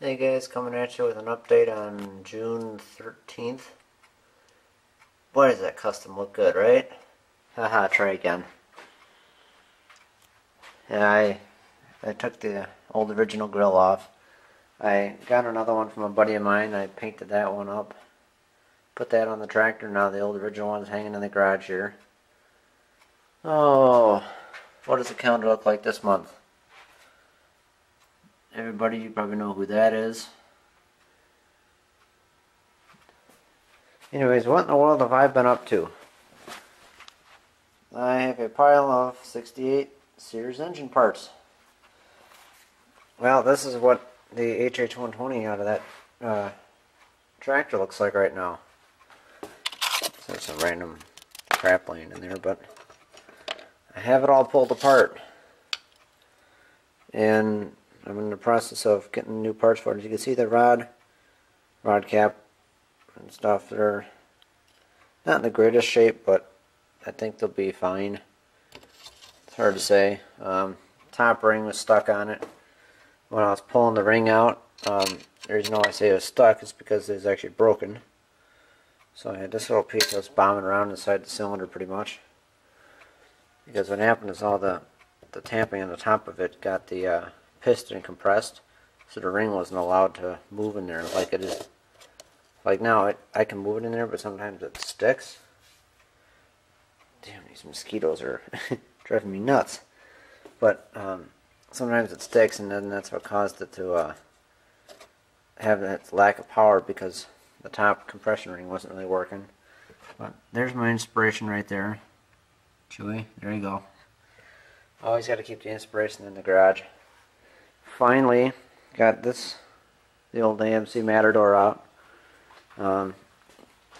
Hey guys, coming at you with an update on June 13th. Boy, does that custom look good, right? Haha, try again. Yeah, I took the old original grill off. I got another one from a buddy of mine. I painted that one up. Put that on the tractor. Now the old original one's hanging in the garage here. Oh, what does the calendar look like this month? Everybody, you probably know who that is. Anyways, what in the world have I been up to? I have a pile of 68 Sears engine parts. Well, this is what the HH120 out of that tractor looks like right now. There's some random crap laying in there, but I have it all pulled apart. And I'm in the process of getting new parts for it. As you can see, the rod cap and stuff, they're not in the greatest shape, but I think they'll be fine. It's hard to say. Top ring was stuck on it when I was pulling the ring out. The reason why I say it was stuck is because it was actually broken. So I had this little piece that was bombing around inside the cylinder pretty much. Because what happened is all the tamping on the top of it got the piston compressed, so the ring wasn't allowed to move in there like it is. Like now, I can move it in there, but sometimes it sticks. Damn, these mosquitoes are driving me nuts. But sometimes it sticks, and then that's what caused it to have that lack of power, because the top compression ring wasn't really working. But there's my inspiration right there. Chewy, there you go. Always got to keep the inspiration in the garage. Finally, got the old AMC Matador out.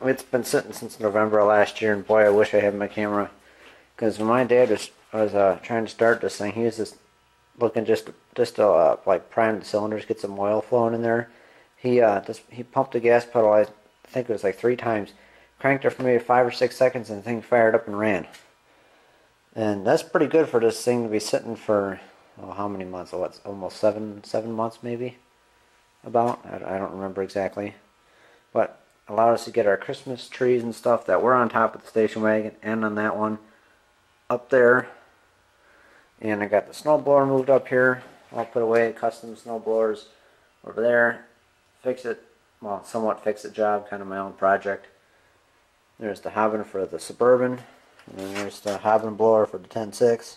It's been sitting since November of last year, and boy, I wish I had my camera. Because when my dad was trying to start this thing, he was just looking just to like prime the cylinders, get some oil flowing in there. He pumped the gas pedal, I think it was like 3 times, cranked it for maybe 5 or 6 seconds, and the thing fired up and ran. And that's pretty good for this thing to be sitting for, oh, how many months? Oh, it's almost 7 months maybe? About? I don't remember exactly. But allowed us to get our Christmas trees and stuff that were on top of the station wagon and on that one up there. And I got the snowblower moved up here. I'll put away custom snowblowers over there. Fix it, well, somewhat fix it job, kind of my own project. There's the Hobbin for the Suburban. And then there's the Hobbin blower for the 10.6.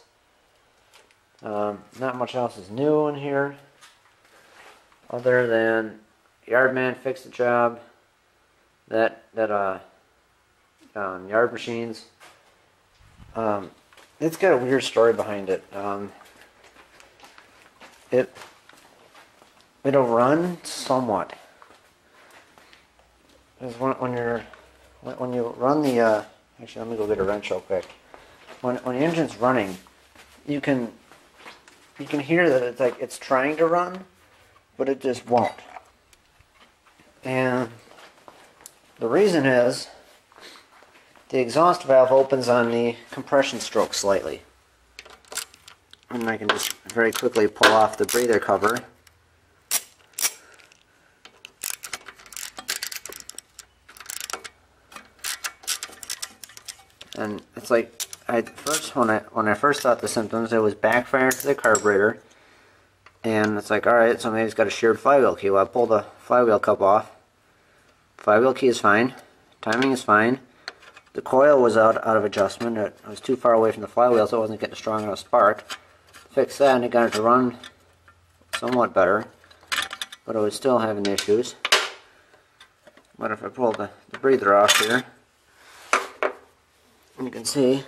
Not much else is new in here, other than Yardman fixed the job. That Yard Machines. It's got a weird story behind it. It'll run somewhat. Because when you run the actually, let me go get a wrench real quick. When the engine's running, you can hear that it's like it's trying to run, but it just won't. And the reason is the exhaust valve opens on the compression stroke slightly. And I can just very quickly pull off the breather cover. And it's like, when I first thought the symptoms, it was backfiring to the carburetor. And it's like, alright, so maybe it's got a sheared flywheel key. Well, I pulled the flywheel cup off. Flywheel key is fine. Timing is fine. The coil was out of adjustment. It was too far away from the flywheel, so it wasn't getting strong enough spark. Fixed that, and it got it to run somewhat better. But it was still having issues. But if I pull the breather off here, you can see.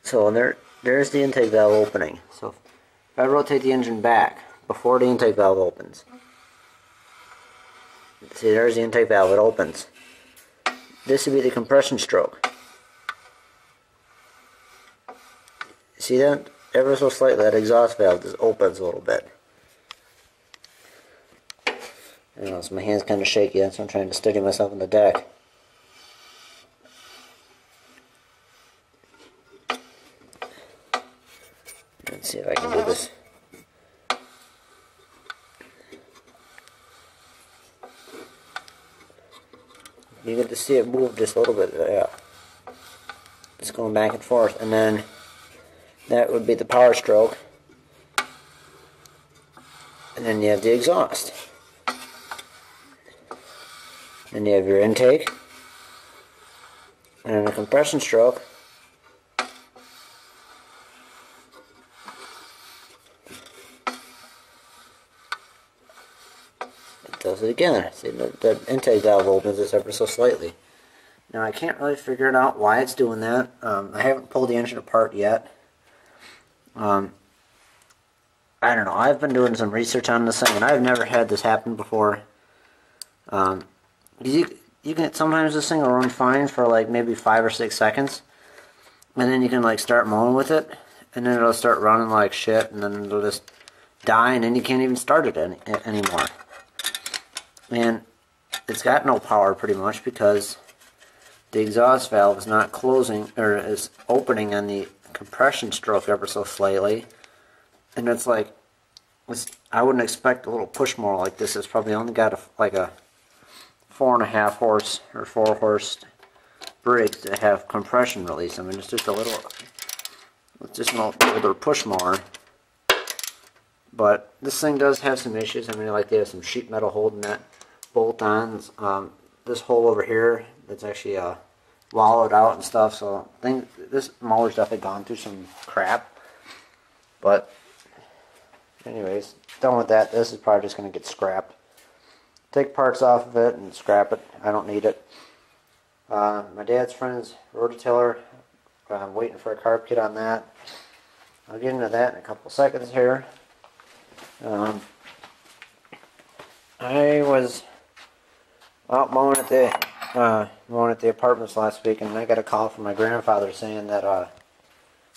So there's the intake valve opening. So if I rotate the engine back before the intake valve opens, see, there's the intake valve, it opens. This would be the compression stroke. See that? Ever so slightly, that exhaust valve just opens a little bit. You know, so my hand's kind of shaky, that's why I'm trying to steady myself on the deck. Let's see if I can do this You get to see it move just a little bit. Yeah. It's going back and forth. And then that would be the power stroke. And then you have the exhaust. Then you have your intake. And then a compression stroke. It does it again. See, the intake valve opens this ever so slightly. Now I can't really figure it out why it's doing that. I haven't pulled the engine apart yet. I don't know. I've been doing some research on this thing, and I've never had this happen before. You can sometimes this thing will run fine for like maybe 5 or 6 seconds, and then you can like start mowing with it, and then it'll start running like shit, and then it'll just die, and then you can't even start it anymore. And it's got no power pretty much because the exhaust valve is not closing, or is opening on the compression stroke ever so slightly. And it's like, I wouldn't expect a little push mower like this. It's probably only got like a 4.5 horse or 4 horse brake to have compression release. I mean, it's just a little, it's just an older push mower. But this thing does have some issues. I mean, like they have some sheet metal holding that bolt on. This hole over here that's actually wallowed out and stuff. So this mower's definitely gone through some crap. But anyways, done with that. This is probably just going to get scrapped. Take parts off of it and scrap it. I don't need it. My dad's friend's rototiller. I'm waiting for a carb kit on that. I'll get into that in a couple seconds here. I was out mowing at the apartments last week, and I got a call from my grandfather saying that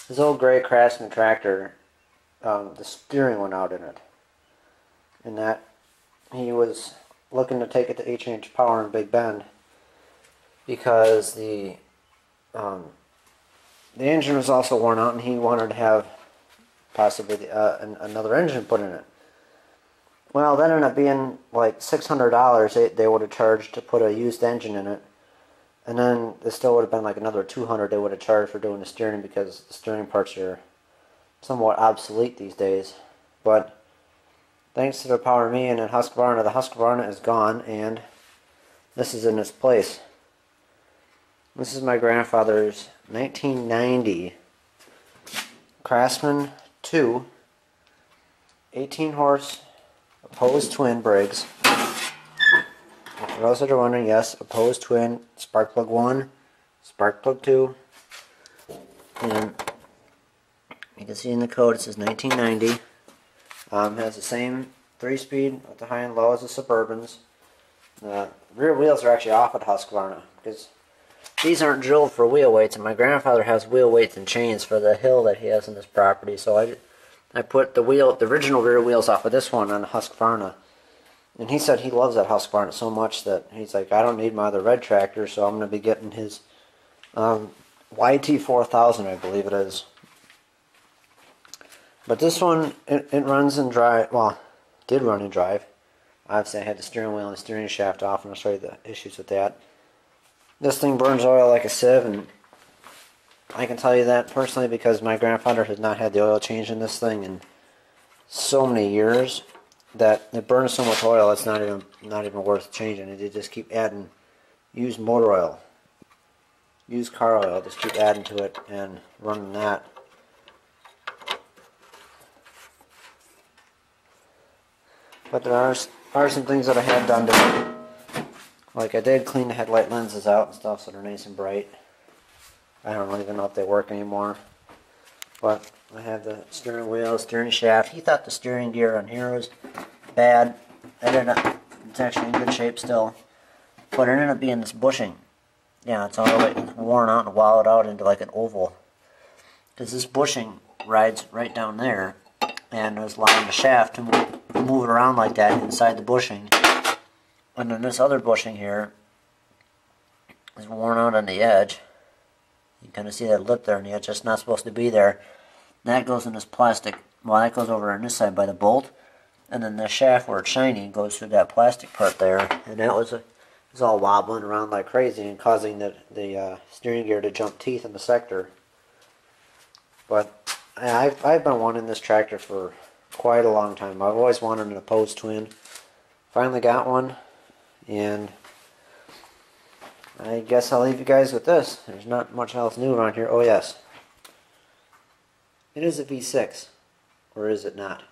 his old gray Craftsman tractor, the steering went out in it, and that he was looking to take it to H&H Power in Big Bend because the engine was also worn out, and he wanted to have possibly another engine put in it. Well, that ended up being like $600 they would have charged to put a used engine in it. And then it still would have been like another $200 they would have charged for doing the steering, because the steering parts are somewhat obsolete these days. But thanks to the Power Me and the Husqvarna is gone, and this is in its place. This is my grandfather's 1990 Craftsman 2 18 horse opposed twin brakes. For those that are wondering, yes, opposed twin, spark plug 1, spark plug 2. And you can see in the code it says 1990. Has the same 3-speed with the high and low as the Suburbans. The rear wheels are actually off at Husqvarna because these aren't drilled for wheel weights, and my grandfather has wheel weights and chains for the hill that he has in his property. So I put the original rear wheels off of this one on the Husqvarna. And he said he loves that Husqvarna so much that he's like, I don't need my other red tractor, so I'm going to be getting his YT4000, I believe it is. But this one, it runs and drive, well, did run and drive. Obviously I had the steering wheel and the steering shaft off, and I'll show you the issues with that. This thing burns oil like a sieve, and I can tell you that personally because my grandfather has not had the oil change in this thing in so many years that it burns so much oil it's not even worth changing. They just keep adding used motor oil, used car oil, just keep adding to it and running that. But there are some things that I have done to it. Like I did clean the headlight lenses out and stuff so they're nice and bright. I don't even know if they work anymore. But I have the steering wheel, steering shaft. He thought the steering gear on here was bad. It's actually in good shape still. But it ended up being this bushing. Yeah, it's all the way worn out and wallowed out into like an oval. Because this bushing rides right down there, and is allowing the shaft to move it around like that inside the bushing. And then this other bushing here is worn out on the edge. You kind of see that lip there on the edge, just not supposed to be there. That goes in this plastic, well, that goes over on this side by the bolt, and then the shaft where it's shiny goes through that plastic part there, and that was It's all wobbling around like crazy and causing the steering gear to jump teeth in the sector. But I've been wanting this tractor for quite a long time. I've always wanted an opposed twin. Finally got one, and I guess I'll leave you guys with this. There's not much else new around here. Oh yes, it is a V6, or is it not?